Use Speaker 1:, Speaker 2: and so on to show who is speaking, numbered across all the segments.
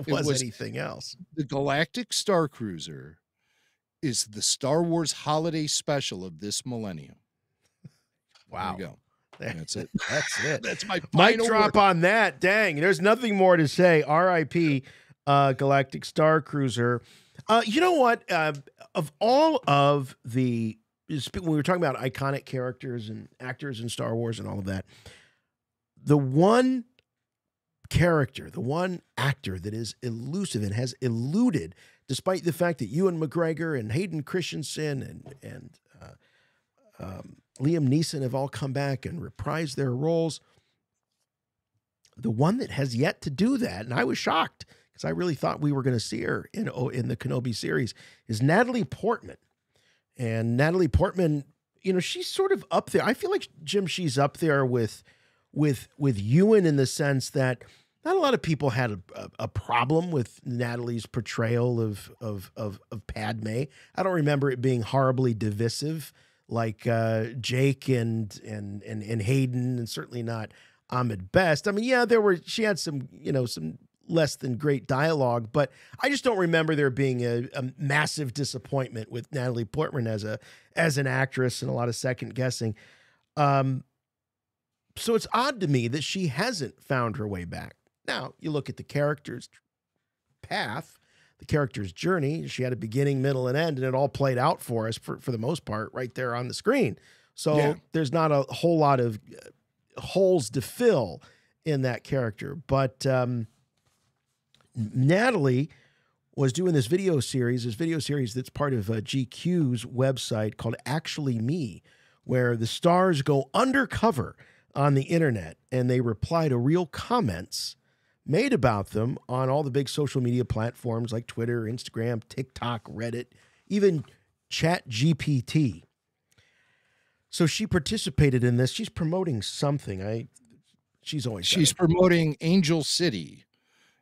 Speaker 1: it was anything else.
Speaker 2: The Galactic Star Cruiser is the Star Wars holiday special of this millennium.
Speaker 1: Wow.
Speaker 2: There you go. That's it.
Speaker 1: That's it.
Speaker 2: That's my
Speaker 1: mic
Speaker 2: final
Speaker 1: drop
Speaker 2: word.
Speaker 1: on that. Dang, there's nothing more to say. R.I.P. Galactic Star Cruiser. You know what? Of all of the, when we were talking about iconic characters and actors in Star Wars and all of that, the one character, the one actor that is elusive and has eluded, despite the fact that Ewan McGregor and Hayden Christensen and Liam Neeson have all come back and reprised their roles, the one that has yet to do that, and I was shocked because I really thought we were going to see her in the Kenobi series, is Natalie Portman. And Natalie Portman, you know, she's sort of up there. I feel like, Jim, she's up there with Ewan in the sense that not a lot of people had a problem with Natalie's portrayal of Padme. I don't remember it being horribly divisive like Jake and Hayden, and certainly not Ahmed Best. I mean, yeah, she had some less than great dialogue, but I just don't remember there being a massive disappointment with Natalie Portman as an actress, and a lot of second guessing. So it's odd to me that she hasn't found her way back. Now, you look at the character's path, the character's journey. She had a beginning, middle, and end, and it all played out for us for the most part right there on the screen. So there's not a whole lot of holes to fill in that character. But Natalie was doing this video series that's part of GQ's website called Actually Me, where the stars go undercover on the internet and they reply to real comments made about them on all the big social media platforms like Twitter, Instagram, TikTok, Reddit, even ChatGPT. So she participated in this. She's promoting something. She's
Speaker 2: promoting Angel City.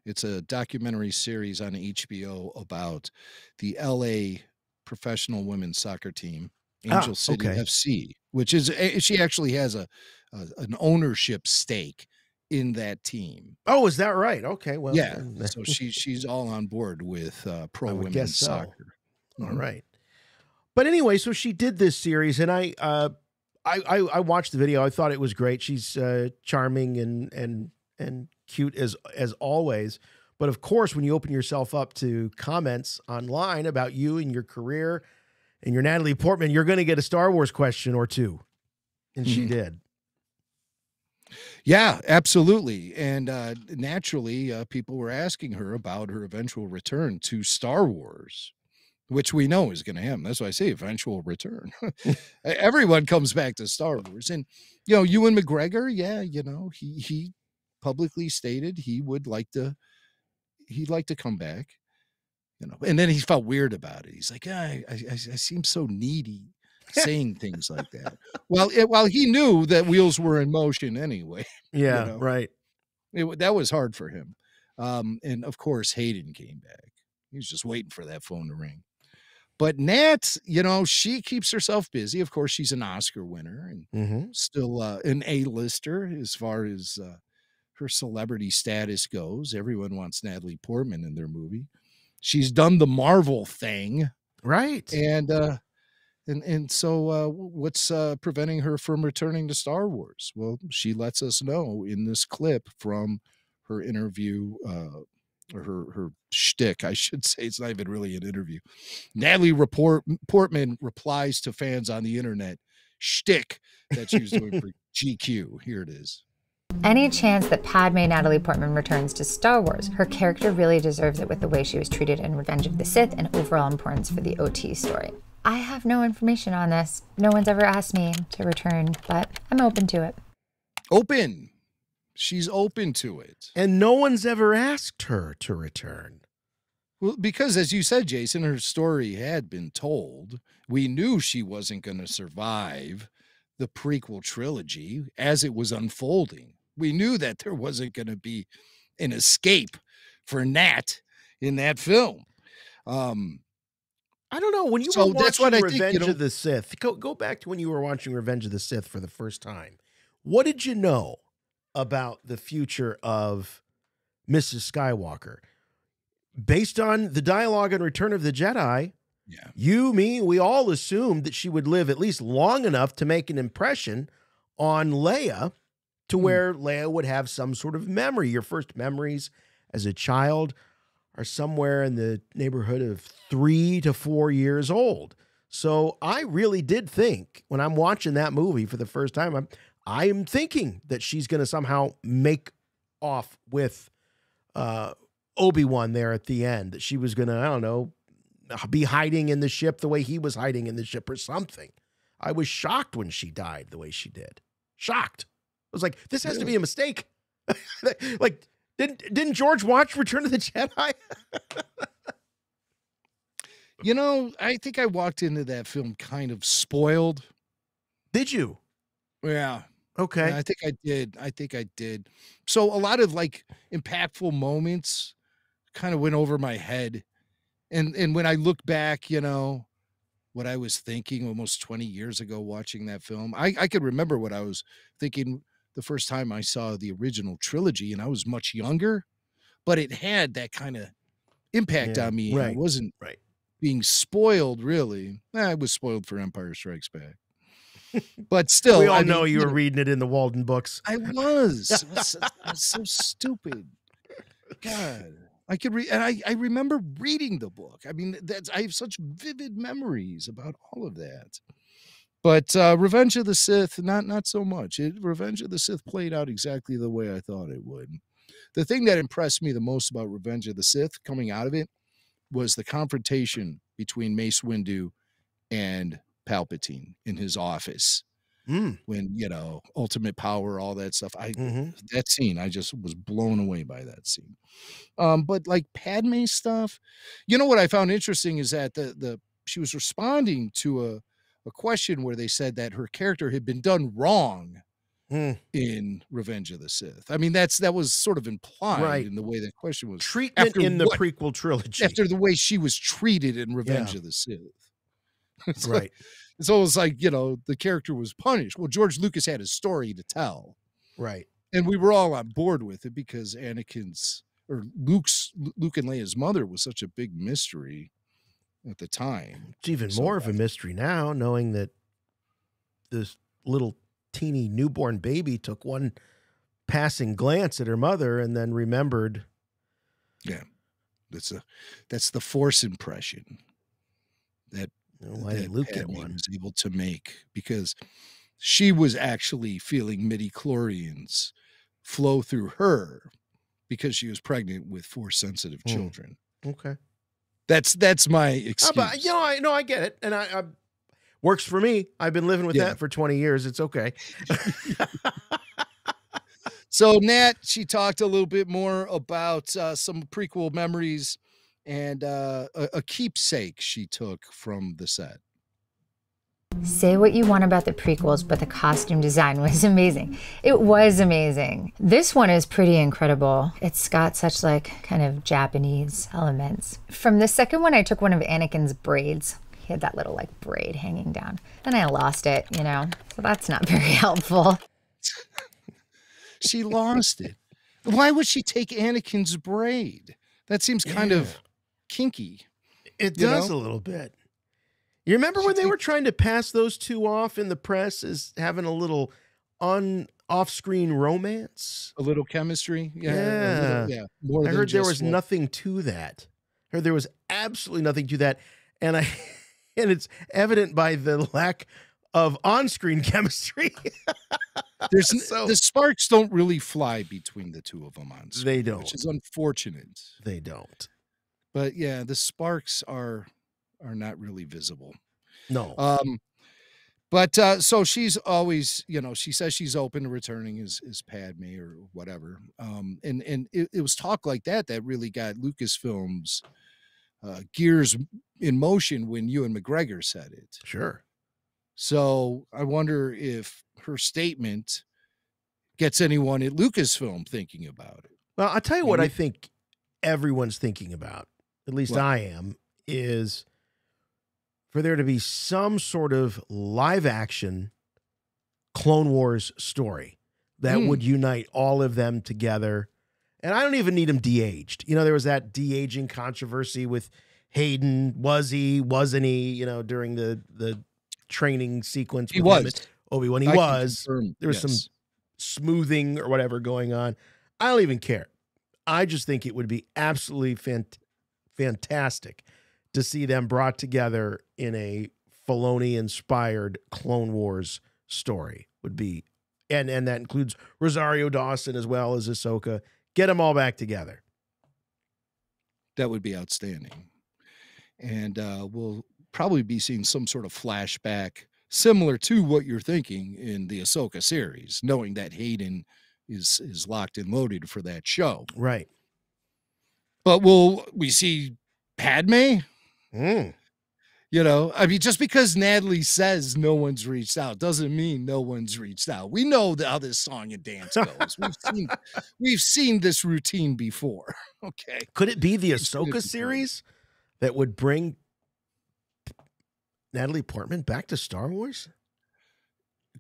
Speaker 2: It's a documentary series on HBO about the LA professional women's soccer team, Angel City FC, which is, she actually has an ownership stake in that team.
Speaker 1: Oh, is that right? Okay, well,
Speaker 2: yeah. So she's all on board with pro women's soccer.
Speaker 1: All right. But anyway, so she did this series, and I watched the video. I thought it was great. She's charming and cute as always. But of course, when you open yourself up to comments online about you and your career and your Natalie Portman, you're going to get a Star Wars question or two. And she did.
Speaker 2: Yeah, absolutely. And naturally, people were asking her about her eventual return to Star Wars, which we know is going to happen. That's why I say eventual return. Everyone comes back to Star Wars. And, Ewan McGregor, he publicly stated he'd like to come back, and then he felt weird about it. He's like, I seem so needy saying things like that. Well, he knew that wheels were in motion anyway.
Speaker 1: Yeah, right.
Speaker 2: That was hard for him. And of course, Hayden came back. He was just waiting for that phone to ring. But Nat, she keeps herself busy. Of course, she's an Oscar winner and still an A-lister as far as her celebrity status goes. Everyone wants Natalie Portman in their movie. She's done the Marvel thing.
Speaker 1: Right.
Speaker 2: And so what's preventing her from returning to Star Wars? Well, she lets us know in this clip from her interview, or her shtick, I should say. It's not even really an interview. Natalie Portman replies to fans on the internet shtick that she was doing for GQ. Here it is.
Speaker 3: Any chance that Padme Natalie Portman returns to Star Wars? Her character really deserves it with the way she was treated in Revenge of the Sith and overall importance for the OT story. I have no information on this. No one's ever asked me to return, but I'm open to it.
Speaker 2: Open. She's open to it.
Speaker 1: And no one's ever asked her to return.
Speaker 2: Well, because as you said, Jason, her story had been told. We knew she wasn't going to survive the prequel trilogy as it was unfolding. We knew that there wasn't going to be an escape for Nat in that film.
Speaker 1: I don't know. When you were watching Revenge of the Sith, go back to when you were watching Revenge of the Sith for the first time. What did you know about the future of Mrs. Skywalker? based on the dialogue in Return of the Jedi,
Speaker 2: Yeah.
Speaker 1: you, me, we all assumed that she would live at least long enough to make an impression on Leia to where Leia would have some sort of memory. Your first memories as a child are somewhere in the neighborhood of 3 to 4 years old. So I really did think when I'm watching that movie for the first time, I'm thinking that she's going to somehow make off with Obi-Wan there at the end, that she was going to, I don't know, be hiding in the ship the way he was hiding in the ship or something. I was shocked when she died the way she did. Shocked. I was like, this has to be a mistake. Like, didn't George watch Return of the Jedi?
Speaker 2: You know, I think I walked into that film kind of spoiled.
Speaker 1: Did you?
Speaker 2: Yeah.
Speaker 1: Okay.
Speaker 2: Yeah, I think I did. So a lot of like impactful moments kind of went over my head. And when I look back, you know, what I was thinking almost 20 years ago watching that film, I could remember what I was thinking the first time I saw the original trilogy, and I was much younger, but it had that kind of impact on me.
Speaker 1: Right.
Speaker 2: I wasn't being spoiled, really. I was spoiled for Empire Strikes Back. But still,
Speaker 1: we all know you were reading it in the Walden books.
Speaker 2: I was. It was so stupid. God. I could read, and I remember reading the book. I mean, I have such vivid memories about all of that. But Revenge of the Sith, not so much. Revenge of the Sith played out exactly the way I thought it would. The thing that impressed me the most about Revenge of the Sith coming out of it was the confrontation between Mace Windu and Palpatine in his office. When, you know, ultimate power, all that stuff. That scene, I just was blown away by that scene. But like Padme stuff, you know what I found interesting is that she was responding to a question where they said that her character had been done wrong in Revenge of the Sith. I mean, that was sort of implied in the way that question was.
Speaker 1: Treatment in the prequel trilogy.
Speaker 2: After the way she was treated in Revenge of the Sith. It's
Speaker 1: right.
Speaker 2: Like, it's almost like, you know, the character was punished. Well, George Lucas had a story to tell.
Speaker 1: Right.
Speaker 2: And we were all on board with it because Luke and Leia's mother was such a big mystery at the time.
Speaker 1: It's even more of a mystery now, knowing that this little teeny newborn baby took one passing glance at her mother and then remembered.
Speaker 2: Yeah. That's the Force impression that
Speaker 1: why did Luke get one?
Speaker 2: Was able to make, because she was actually feeling midi-chlorians flow through her because she was pregnant with Force-sensitive children.
Speaker 1: Okay.
Speaker 2: That's my excuse.
Speaker 1: But, you know, I get it. And I works for me. I've been living with that for 20 years. It's okay.
Speaker 2: So Nat, she talked a little bit more about some prequel memories and a keepsake she took from the set.
Speaker 3: Say what you want about the prequels, but the costume design was amazing. It was amazing. This one is pretty incredible. It's got such like kind of Japanese elements. From the second one, I took one of Anakin's braids. He had that little like braid hanging down. Then I lost it, you know, so that's not very helpful.
Speaker 2: She lost it. Why would she take Anakin's braid? That seems kind of kinky.
Speaker 1: It does a little bit. You remember when they were trying to pass those two off in the press as having a little off-screen romance?
Speaker 2: A little chemistry?
Speaker 1: Yeah.
Speaker 2: More
Speaker 1: I heard there was nothing to that. I heard there was absolutely nothing to that. And it's evident by the lack of on-screen chemistry.
Speaker 2: The sparks don't really fly between the two of them on screen.
Speaker 1: They don't.
Speaker 2: Which is unfortunate.
Speaker 1: They don't.
Speaker 2: But yeah, the sparks are not really visible.
Speaker 1: No.
Speaker 2: But so she's always, you know, she says she's open to returning as Padme or whatever. And it was talk like that really got Lucasfilm's gears in motion when Ewan McGregor said it.
Speaker 1: Sure.
Speaker 2: So I wonder if her statement gets anyone at Lucasfilm thinking about it.
Speaker 1: Well, I'll tell you what I think everyone's thinking about, at least I am, is for there to be some sort of live action Clone Wars story that would unite all of them together And I don't even need him de-aged. You know, there was that de-aging controversy with Hayden. Was he? Wasn't he? You know, during the training sequence.
Speaker 2: He
Speaker 1: with him
Speaker 2: was.
Speaker 1: and Obi-Wan. He
Speaker 2: I can
Speaker 1: was.
Speaker 2: confirm,
Speaker 1: There was some
Speaker 2: yes.
Speaker 1: smoothing or whatever going on. I don't even care. I just think it would be absolutely fantastic to see them brought together in a Filoni-inspired Clone Wars story. Would be, and that includes Rosario Dawson as well as Ahsoka. Get them all back together.
Speaker 2: That would be outstanding. And we'll probably be seeing some sort of flashback similar to what you're thinking in the Ahsoka series, knowing that Hayden is locked and loaded for that show.
Speaker 1: Right.
Speaker 2: But will we see Padme?
Speaker 1: Mm.
Speaker 2: You know, I mean, just because Natalie says no one's reached out doesn't mean no one's reached out. We know how this song and dance goes. We've seen this routine before. Okay.
Speaker 1: Could it be the
Speaker 2: We've seen it
Speaker 1: Ahsoka
Speaker 2: before.
Speaker 1: series that would bring Natalie Portman back to Star Wars?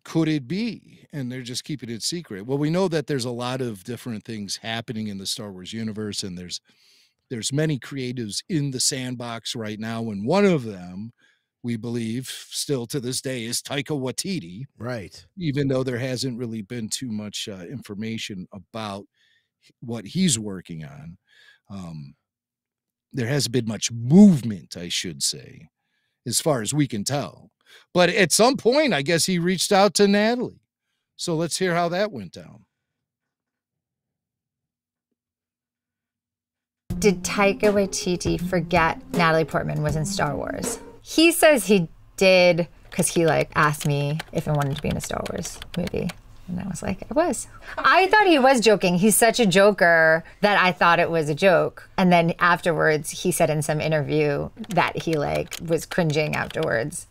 Speaker 2: Could it be? And they're just keeping it secret. Well, we know that there's a lot of different things happening in the Star Wars universe, and there's many creatives in the sandbox right now, and one of them, we believe, still to this day, is Taika Waititi.
Speaker 1: Right.
Speaker 2: Even though there hasn't really been too much information about what he's working on. There hasn't been much movement, I should say, as far as we can tell. But at some point, I guess he reached out to Natalie. So let's hear how that went down.
Speaker 3: Did Taika Waititi forget Natalie Portman was in Star Wars? He says he did because he asked me if I wanted to be in a Star Wars movie. And I was like, I was. I thought he was joking. He's such a joker that I thought it was a joke. And then afterwards, he said in some interview that he was cringing afterwards.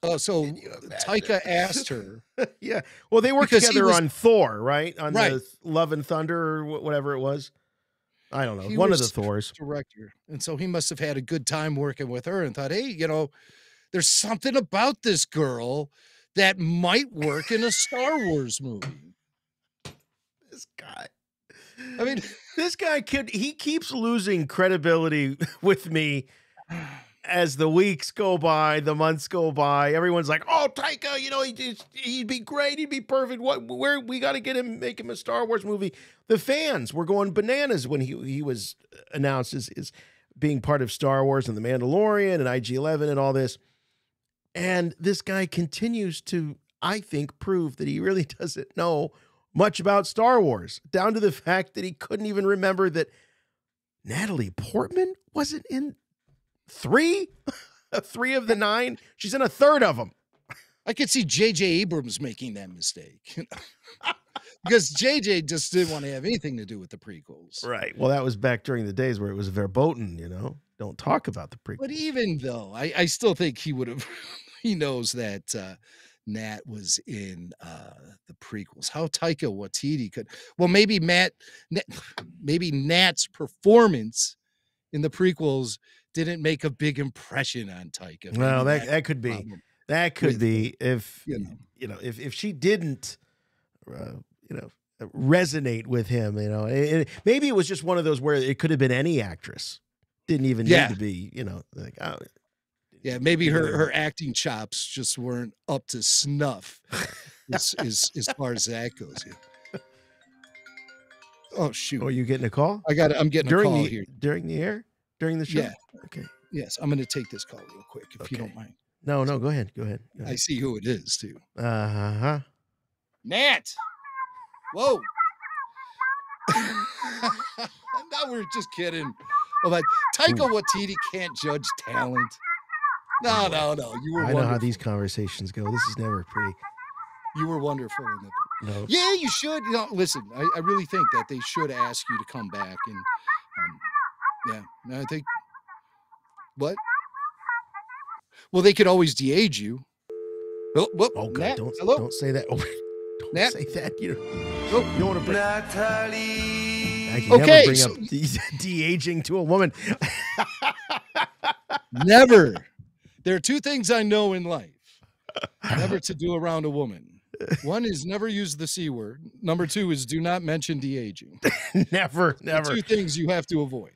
Speaker 2: Oh, so Taika asked her.
Speaker 1: Yeah. Well, they worked
Speaker 2: Because he
Speaker 1: together
Speaker 2: was-
Speaker 1: on Thor, right? On
Speaker 2: Right.
Speaker 1: the Love and Thunder or whatever it was. I don't know.
Speaker 2: He
Speaker 1: One of the
Speaker 2: was
Speaker 1: Thors.
Speaker 2: director. And so he must have had a good time working with her and thought, hey, you know, there's something about this girl that might work in a Star Wars movie.
Speaker 1: This guy.
Speaker 2: I mean,
Speaker 1: This guy he keeps losing credibility with me as the weeks go by, the months go by. Everyone's like, "Oh, Taika, you know, he'd be great. He'd be perfect. Where we got to get him, make him a Star Wars movie." The fans were going bananas when he was announced as being part of Star Wars and The Mandalorian and IG-11 and all this. And this guy continues to, I think, prove that he really doesn't know much about Star Wars, down to the fact that he couldn't even remember that Natalie Portman wasn't in 3 of the 9. She's in a third of them.
Speaker 2: I could see J.J. Abrams making that mistake. Because J.J. just didn't want to have anything to do with the prequels.
Speaker 1: Right. Well, that was back during the days where it was verboten, you know. Don't talk about the prequels.
Speaker 2: But even though, I still think he would have, he knows that Nat was in the prequels. How Taika Waititi could, well, maybe Nat's performance in the prequels didn't make a big impression on Taika.
Speaker 1: Well,
Speaker 2: Maybe
Speaker 1: that could be.
Speaker 2: problem.
Speaker 1: That could
Speaker 2: with
Speaker 1: be if
Speaker 2: you know.
Speaker 1: if she didn't resonate with him, you know. Maybe it was just one of those where it could have been any actress. Didn't even need to be, you know, like, oh.
Speaker 2: Yeah, maybe her acting chops just weren't up to snuff as far as that goes. Yeah. Oh shoot!
Speaker 1: Oh, you getting a call?
Speaker 2: I'm getting a call here.
Speaker 1: During the air? During the show?
Speaker 2: Yeah.
Speaker 1: Okay.
Speaker 2: Yes, I'm going to take this call real quick if you don't mind.
Speaker 1: No, go ahead. Go ahead.
Speaker 2: I see who it is too.
Speaker 1: Uh-huh.
Speaker 2: Nat. Whoa. Now we're just kidding. Well, like Taika Waititi can't judge talent. No. You were
Speaker 1: I
Speaker 2: wonderful.
Speaker 1: know how these conversations go. This is never pretty.
Speaker 2: You were wonderful in the
Speaker 1: No.
Speaker 2: Yeah, you should. You know, listen, I really think that they should ask you to come back and I think what? Well, they could always de-age you. Oh,
Speaker 1: God,
Speaker 2: Nat,
Speaker 1: don't say that. Oh, don't
Speaker 2: Nat?
Speaker 1: say that. You
Speaker 2: Oh.
Speaker 1: don't want to bring
Speaker 4: Natalie.
Speaker 1: I can
Speaker 2: Okay,
Speaker 1: never bring
Speaker 2: so-
Speaker 1: up de-aging to a woman.
Speaker 2: Never. There are two things I know in life. Never to do around a woman. One is never use the C word. Number 2 is do not mention de-aging.
Speaker 1: Never.
Speaker 2: The 2 things you have to avoid.